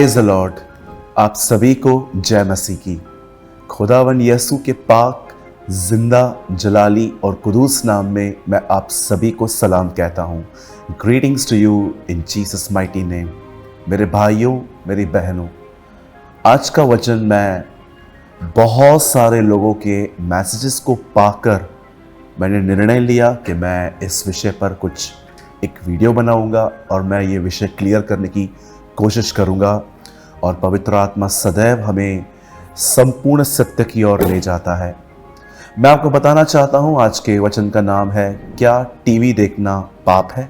Praise the Lord. आप सभी को जय मसीह की। खुदावन यीशु के पाक जिंदा जलाली और कुदूस नाम में मैं आप सभी को सलाम कहता हूँ। Greetings to you in Jesus mighty name. मेरे भाइयों, मेरी बहनों, आज का वचन मैं बहुत सारे लोगों के मैसेजेस को पाकर मैंने निर्णय लिया कि मैं इस विषय पर कुछ एक वीडियो बनाऊंगा और मैं ये विषय क्लियर करने की कोशिश करूंगा। और पवित्र आत्मा सदैव हमें संपूर्ण सत्य की ओर ले जाता है। मैं आपको बताना चाहता हूं, आज के वचन का नाम है, क्या टीवी देखना पाप है?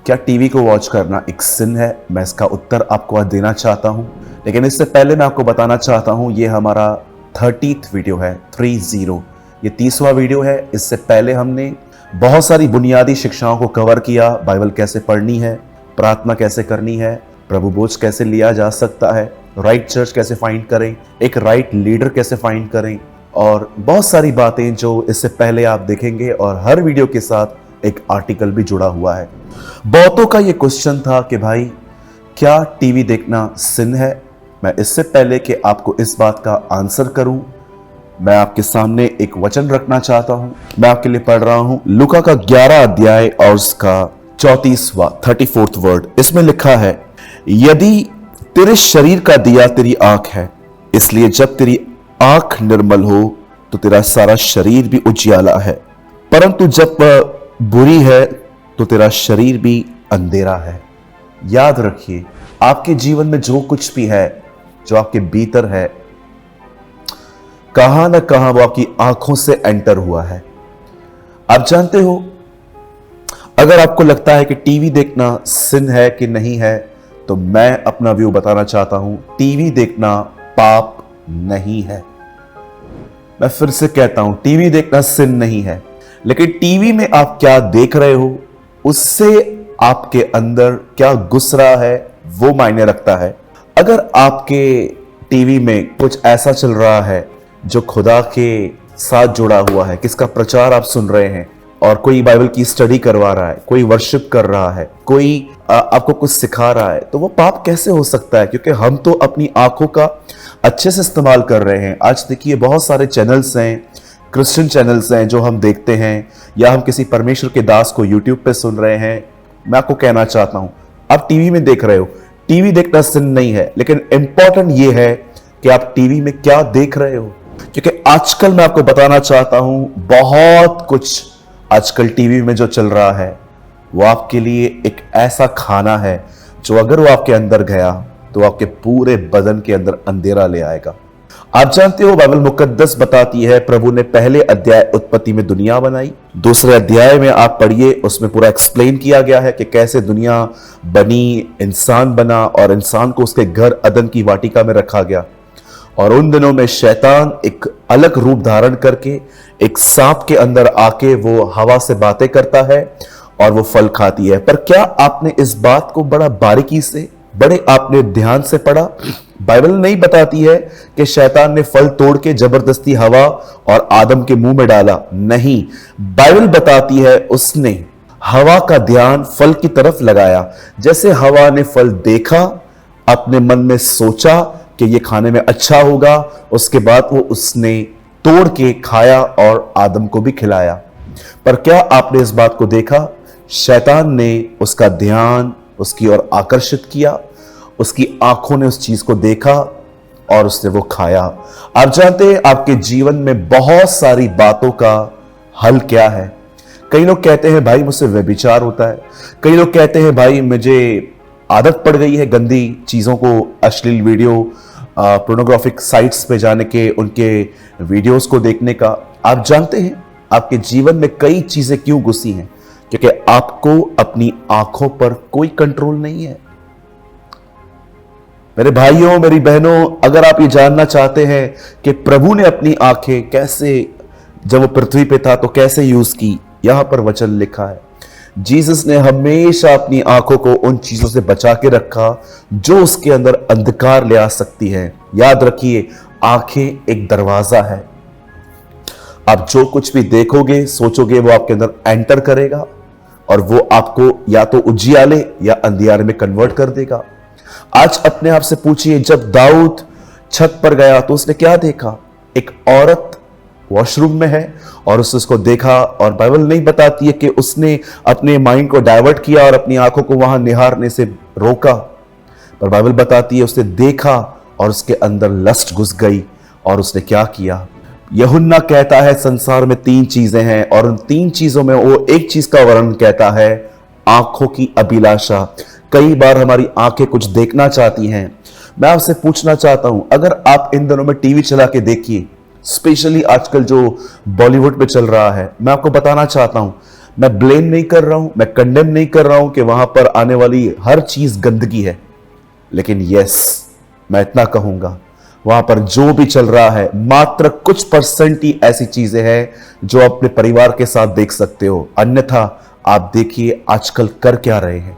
क्या टीवी को वॉच करना एक सिन है? मैं इसका उत्तर आपको आज देना चाहता हूं, लेकिन इससे पहले मैं आपको बताना चाहता हूं, ये हमारा 30th वीडियो है, 30। ये 30वां वीडियो है। इससे पहले हमने बहुत सारी बुनियादी शिक्षाओं को कवर किया। बाइबल कैसे पढ़नी है, प्रार्थना कैसे करनी है, प्रभु भोज कैसे लिया जा सकता है, राइट चर्च कैसे फाइंड करें, एक राइट लीडर कैसे फाइंड करें, और बहुत सारी बातें जो इससे पहले आप देखेंगे। और हर वीडियो के साथ एक आर्टिकल भी जुड़ा हुआ है। बहुतों का ये क्वेश्चन था कि भाई क्या टीवी देखना सिन है? मैं इससे पहले कि आपको इस बात का आंसर करूं, मैं आपके सामने एक वचन रखना चाहता हूं। मैं आपके लिए पढ़ रहा हूं लूका का 11 अध्याय और उसका 34वां वर्ड। इसमें लिखा है, यदि तेरे शरीर का दिया तेरी आंख है, इसलिए जब तेरी आंख निर्मल हो तो तेरा सारा शरीर भी उजियाला है, परंतु जब बुरी है तो तेरा शरीर भी अंधेरा है। याद रखिए, आपके जीवन में जो कुछ भी है, जो आपके भीतर है, कहां ना कहां वो आपकी आंखों से एंटर हुआ है। आप जानते हो, अगर आपको लगता है कि टीवी देखना सिन है कि नहीं है, तो मैं अपना व्यू बताना चाहता हूं, टीवी देखना पाप नहीं है। मैं फिर से कहता हूं, टीवी देखना सिन नहीं है, लेकिन टीवी में आप क्या देख रहे हो, उससे आपके अंदर क्या घुस रहा है वो मायने रखता है। अगर आपके टीवी में कुछ ऐसा चल रहा है जो खुदा के साथ जुड़ा हुआ है, किसका प्रचार आप सुन रहे हैं, और कोई बाइबल की स्टडी करवा रहा है, कोई वर्शिप कर रहा है, कोई आपको कुछ सिखा रहा है, तो वो पाप कैसे हो सकता है? क्योंकि हम तो अपनी आंखों का अच्छे से इस्तेमाल कर रहे हैं। आज देखिए, बहुत सारे चैनल्स हैं, क्रिश्चियन चैनल्स हैं जो हम देखते हैं, या हम किसी परमेश्वर के दास को यूट्यूब पे सुन रहे हैं। मैं आपको कहना चाहता हूं, आप टीवी में देख रहे हो, टीवी देखना सिन नहीं है, लेकिन इंपॉर्टेंट ये है कि आप टीवी में क्या देख रहे हो। क्योंकि आजकल मैं आपको बताना चाहता हूं, बहुत कुछ आजकल टीवी में जो चल रहा है वो आपके लिए एक ऐसा खाना है जो अगर वो आपके अंदर गया तो आपके पूरे बदन के अंदर अंधेरा ले आएगा। आप जानते हो, बाइबल मुकद्दस बताती है, प्रभु ने पहले अध्याय उत्पत्ति में दुनिया बनाई, दूसरे अध्याय में आप पढ़िए, उसमें पूरा एक्सप्लेन किया गया है कि कैसे दुनिया बनी, इंसान बना, और इंसान को उसके घर अदन की वाटिका में रखा गया। और उन दिनों में शैतान एक अलग रूप धारण करके एक सांप के अंदर आके वो हवा से बातें करता है और वो फल खाती है। पर क्या आपने इस बात को बड़ा बारीकी से, बड़े आपने ध्यान से पढ़ा? बाइबल नहीं बताती है कि शैतान ने फल तोड़ के जबरदस्ती हवा और आदम के मुंह में डाला। नहीं, बाइबल बताती है उसने हवा का ध्यान फल की तरफ लगाया। जैसे हवा ने फल देखा, अपने मन में सोचा कि ये खाने में अच्छा होगा, उसके बाद वो उसने तोड़ के खाया और आदम को भी खिलाया। पर क्या आपने इस बात को देखा? शैतान ने उसका ध्यान उसकी ओर आकर्षित किया, उसकी आंखों ने उस चीज को देखा और उसने वो खाया। आप जानते हैं, आपके जीवन में बहुत सारी बातों का हल क्या है? कई लोग कहते हैं, भाई मुझसे व्यभिचार होता है। कई लोग कहते हैं, भाई मुझे आदत पड़ गई है गंदी चीजों को, अश्लील वीडियो, पोर्नोग्राफिक साइट्स पे जाने के, उनके वीडियोस को देखने का। आप जानते हैं आपके जीवन में कई चीजें क्यों घुसी हैं? क्योंकि आपको अपनी आंखों पर कोई कंट्रोल नहीं है। मेरे भाइयों, मेरी बहनों, अगर आप ये जानना चाहते हैं कि प्रभु ने अपनी आंखें कैसे, जब वो पृथ्वी पे था तो कैसे यूज की, यहां पर वचन लिखा है, जीसस ने हमेशा अपनी आंखों को उन चीजों से बचा के रखा जो उसके अंदर अंधकार ले आ सकती है। याद रखिए, आंखें एक दरवाजा है। आप जो कुछ भी देखोगे, सोचोगे, वो आपके अंदर एंटर करेगा और वो आपको या तो उजियाले या अंधियारे में कन्वर्ट कर देगा। आज अपने आप से पूछिए, जब दाऊद छत पर गया तो उसने क्या देखा? एक औरत वॉशरूम में है और उसने उसको देखा, और बाइबल नहीं बताती है कि उसने अपने माइंड को डाइवर्ट किया और अपनी आंखों को वहां निहारने से रोका, पर बाइबल बताती है उसने देखा और उसके अंदर लस्ट घुस गई और उसने क्या किया? यूहन्ना कहता है संसार में 3 चीजें हैं और उन 3 चीजों में वो एक चीज का वर्णन कहता है, आंखों की अभिलाषा। कई बार हमारी आंखें कुछ देखना चाहती हैं। मैं आपसे पूछना चाहता हूं, अगर आप इन दिनों में टीवी चला के देखिए, स्पेशली आजकल जो बॉलीवुड पे चल रहा है, मैं आपको बताना चाहता हूं, मैं ब्लेम नहीं कर रहा हूं, मैं कंडेम नहीं कर रहा हूं कि वहां पर आने वाली हर चीज गंदगी है, लेकिन यस, मैं इतना कहूंगा, वहां पर जो भी चल रहा है मात्र कुछ % ही ऐसी चीजें हैं जो अपने परिवार के साथ देख सकते हो। अन्यथा आप देखिए आजकल कर क्या रहे हैं।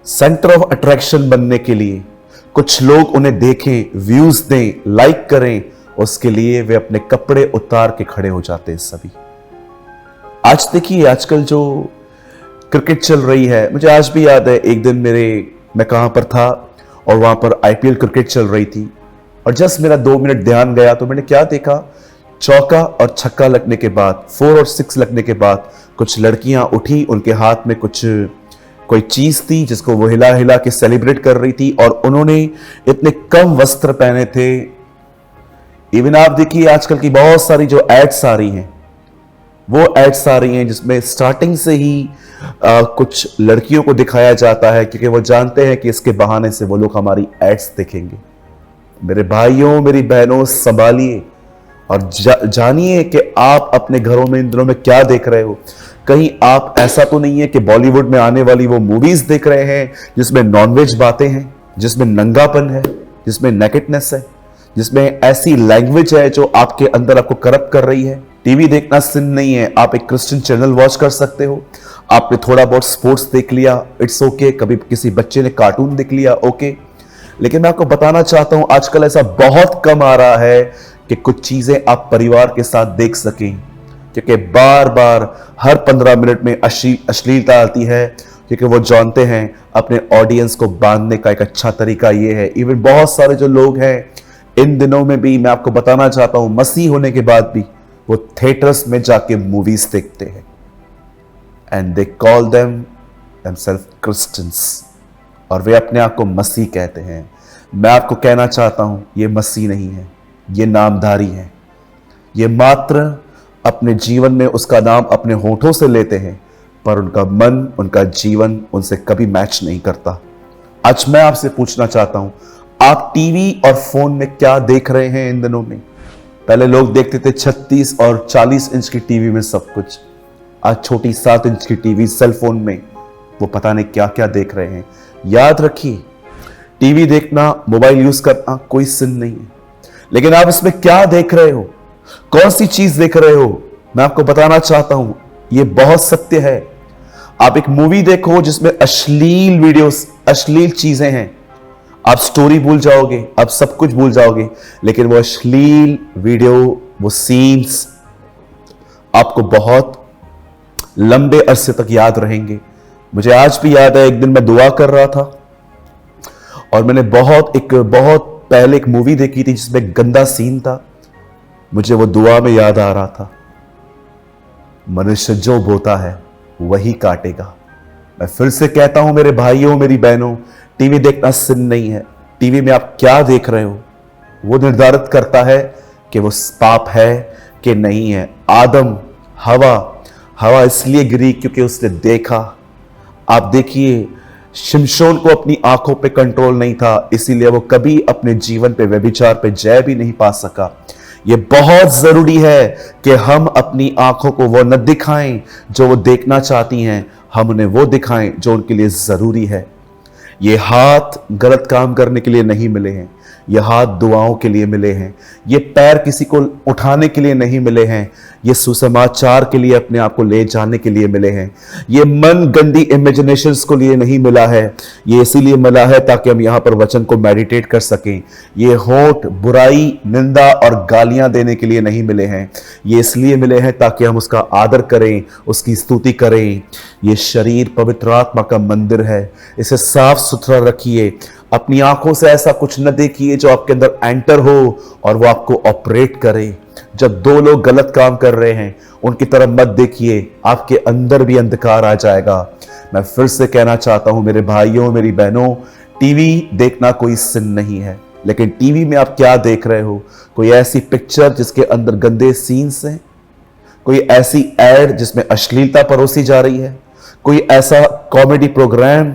सेंटर ऑफ अट्रैक्शन बनने के लिए कुछ लोग उन्हें देखें, व्यूज दें, लाइक करें, उसके लिए वे अपने कपड़े उतार के खड़े हो जाते हैं सभी। आज देखिए आजकल जो क्रिकेट चल रही है, मुझे आज भी याद है, एक दिन मैं कहां पर था और वहां पर IPL क्रिकेट चल रही थी और जस्ट मेरा 2 मिनट ध्यान गया तो मैंने क्या देखा, चौका और छक्का लगने के बाद, 4 और 6 लगने के बाद कुछ लड़कियां उठी, उनके हाथ में कोई चीज थी जिसको वो हिला हिला के सेलिब्रेट कर रही थी और उन्होंने इतने कम वस्त्र पहने थे। इवन आप देखिए आजकल की बहुत सारी जो एड्स आ रही हैं, वो एड्स आ रही हैं जिसमें स्टार्टिंग से ही कुछ लड़कियों को दिखाया जाता है, क्योंकि वो जानते हैं कि इसके बहाने से वो लोग हमारी एड्स देखेंगे। मेरे भाइयों, मेरी बहनों, संभालिए और जानिए कि आप अपने घरों में इन दिनों में क्या देख रहे हो। कहीं आप ऐसा तो नहीं है कि बॉलीवुड में आने वाली वो मूवीज देख रहे हैं जिसमें नॉनवेज बातें हैं, जिसमें नंगापन है, जिसमें नेकेडनेस है, जिसमें ऐसी लैंग्वेज है जो आपके अंदर आपको करप्ट कर रही है। टीवी देखना सिन नहीं है, आप एक क्रिश्चियन चैनल वॉच कर सकते हो, आपने थोड़ा बहुत स्पोर्ट्स देख लिया, इट्स ओके, कभी किसी बच्चे ने कार्टून देख लिया, ओके। लेकिन मैं आपको बताना चाहता हूं, आजकल ऐसा बहुत कम आ रहा है कि कुछ चीजें आप परिवार के साथ देख सकें, क्योंकि बार बार हर 15 मिनट में अश्लीलता आती है, क्योंकि वो जानते हैं अपने ऑडियंस को बांधने का एक अच्छा तरीका ये है। इवन बहुत सारे जो लोग हैं इन दिनों में भी, मैं आपको बताना चाहता हूं, मसीह होने के बाद भी वो थिएटर्स में जाके मूवीज देखते हैं and they call themselves Christians, और वे अपने आप को मसीह कहते हैं। मैं आपको कहना चाहता हूं, ये मसीह नहीं है, ये नामधारी है। ये मात्र अपने जीवन में उसका नाम अपने होठों से लेते हैं, पर उनका मन, उनका जीवन उनसे कभी मैच नहीं करता। आज मैं आपसे पूछना चाहता हूं, आप टीवी और फोन में क्या देख रहे हैं इन दिनों में? पहले लोग देखते थे 36 और 40 इंच की टीवी में सब कुछ, आज छोटी 7 इंच की टीवी, सेलफोन में वो पता नहीं क्या क्या देख रहे हैं। याद रखिए, टीवी देखना, मोबाइल यूज करना कोई सिन नहीं है, लेकिन आप इसमें क्या देख रहे हो, कौन सी चीज देख रहे हो, मैं आपको बताना चाहता हूं, ये बहुत सत्य है। आप एक मूवी देखो जिसमें अश्लील वीडियोस, अश्लील चीजें हैं, आप स्टोरी भूल जाओगे, आप सब कुछ भूल जाओगे, लेकिन वो अश्लील वीडियो, वो सीन्स आपको बहुत लंबे अरसे तक याद रहेंगे। मुझे आज भी याद है, एक दिन मैं दुआ कर रहा था और मैंने बहुत पहले एक मूवी देखी थी जिसमें गंदा सीन था। मुझे वो दुआ में याद आ रहा था, मनुष्य जो बोता है वही काटेगा। मैं फिर से कहता हूं मेरे भाइयों, मेरी बहनों, टीवी देखना सिन नहीं है। टीवी में आप क्या देख रहे हो वो निर्धारित करता है कि वो पाप है कि नहीं है। आदम, हवा इसलिए गिरी क्योंकि उसने देखा। आप देखिए, शिमशोन को अपनी आंखों पे कंट्रोल नहीं था, इसीलिए वो कभी अपने जीवन पे, व्यभिचार पे जय भी नहीं पा सका। ये बहुत जरूरी है कि हम अपनी आंखों को वो न दिखाएं जो वो देखना चाहती हैं, हम उन्हें वो दिखाएं जो उनके लिए जरूरी है। ये हाथ गलत काम करने के लिए नहीं मिले हैं, ये हाथ दुआओं के लिए मिले हैं, ये पैर किसी को उठाने के लिए नहीं मिले हैं, ये सुसमाचार के लिए अपने आप को ले जाने के लिए मिले हैं, ये मन गंदी इमेजिनेशंस को लिए नहीं मिला है, ये इसीलिए मिला है ताकि हम यहाँ पर वचन को मेडिटेट कर सकें। ये होठ बुराई, निंदा और गालियां देने के लिए नहीं मिले हैं, ये इसलिए मिले हैं ताकि हम उसका आदर करें, उसकी स्तुति करें। ये शरीर पवित्र आत्मा का मंदिर है, इसे साफ सुथरा रखिए। अपनी आंखों से ऐसा कुछ न देखिए जो आपके अंदर एंटर हो और वो आपको ऑपरेट करे। जब दो लोग गलत काम कर रहे हैं उनकी तरफ मत देखिए, आपके अंदर भी अंधकार आ जाएगा। मैं फिर से कहना चाहता हूं मेरे भाइयों, मेरी बहनों, टीवी देखना कोई सिन नहीं है, लेकिन टीवी में आप क्या देख रहे हो? कोई ऐसी पिक्चर जिसके अंदर गंदे सीन्स हैं, कोई ऐसी एड जिसमें अश्लीलता परोसी जा रही है, कोई ऐसा कॉमेडी प्रोग्राम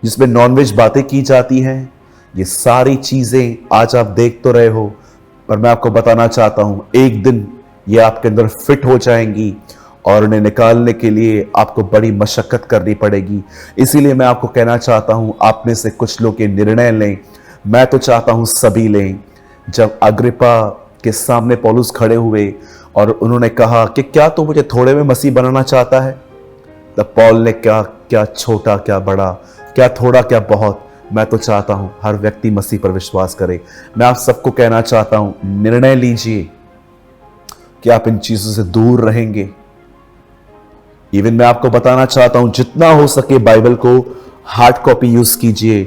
जिसमें नॉनवेज बातें की जाती हैं। ये सारी चीजें आज आप देख तो रहे हो, पर मैं आपको बताना चाहता हूं एक दिन ये आपके अंदर फिट हो जाएंगी और उन्हें निकालने के लिए आपको बड़ी मशक्कत करनी पड़ेगी। इसीलिए मैं आपको कहना चाहता हूं आप में से कुछ लोग ये निर्णय लें, मैं तो चाहता हूं सभी लें। जब अग्रिप्पा के सामने पौलुस खड़े हुए और उन्होंने कहा कि क्या तू मुझे थोड़े में मसीह बनाना चाहता है, तब पौल ने क्या क्या छोटा क्या बड़ा, क्या थोड़ा क्या बहुत, मैं तो चाहता हूं हर व्यक्ति मसीह पर विश्वास करे। मैं आप सबको कहना चाहता हूं निर्णय लीजिए कि आप इन चीजों से दूर रहेंगे। इवन मैं आपको बताना चाहता हूं जितना हो सके बाइबल को हार्ड कॉपी यूज कीजिए।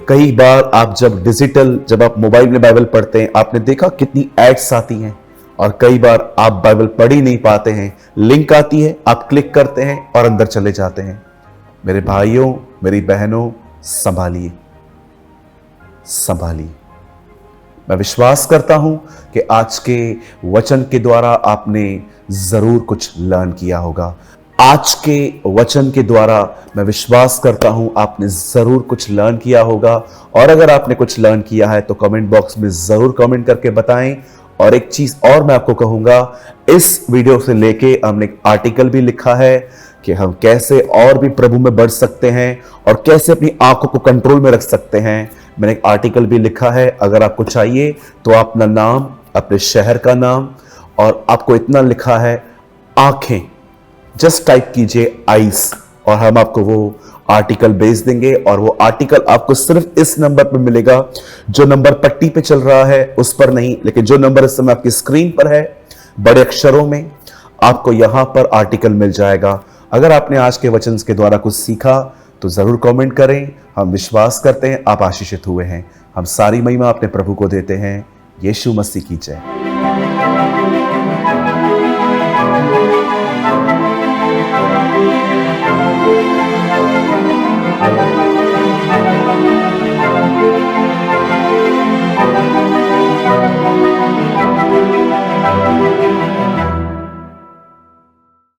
कई बार आप जब आप मोबाइल में बाइबल पढ़ते हैं, आपने देखा कितनी एड्स आती हैं और कई बार आप बाइबल पढ़ ही नहीं पाते हैं, लिंक आती है, आप क्लिक करते हैं और अंदर चले जाते हैं। मेरे भाइयों, मेरी बहनों, संभालिए, संभालिए। मैं विश्वास करता हूं कि आज के वचन के द्वारा आपने जरूर कुछ लर्न किया होगा। आज के वचन के द्वारा मैं विश्वास करता हूं आपने जरूर कुछ लर्न किया होगा, और अगर आपने कुछ लर्न किया है तो कमेंट बॉक्स में जरूर कमेंट करके बताएं। और एक चीज और मैं आपको कहूंगा, इस वीडियो से लेके हमने एक आर्टिकल भी लिखा है कि हम कैसे और भी प्रभु में बढ़ सकते हैं और कैसे अपनी आंखों को कंट्रोल में रख सकते हैं। मैंने एक आर्टिकल भी लिखा है, अगर आपको चाहिए तो अपना नाम, अपने शहर का नाम, और आपको इतना लिखा है आंखें, जस्ट टाइप कीजिए आइस और हम आपको वो आर्टिकल भेज देंगे। और वो आर्टिकल आपको सिर्फ इस नंबर पर मिलेगा, जो नंबर पट्टी पे चल रहा है उस पर नहीं, लेकिन जो नंबर इस समय आपकी स्क्रीन पर है बड़े अक्षरों में, आपको यहां पर आर्टिकल मिल जाएगा। अगर आपने आज के वचन के द्वारा कुछ सीखा तो जरूर कमेंट करें। हम विश्वास करते हैं आप आशीषित हुए हैं। हम सारी महिमा अपने प्रभु को देते हैं। यीशु मसीह की जय।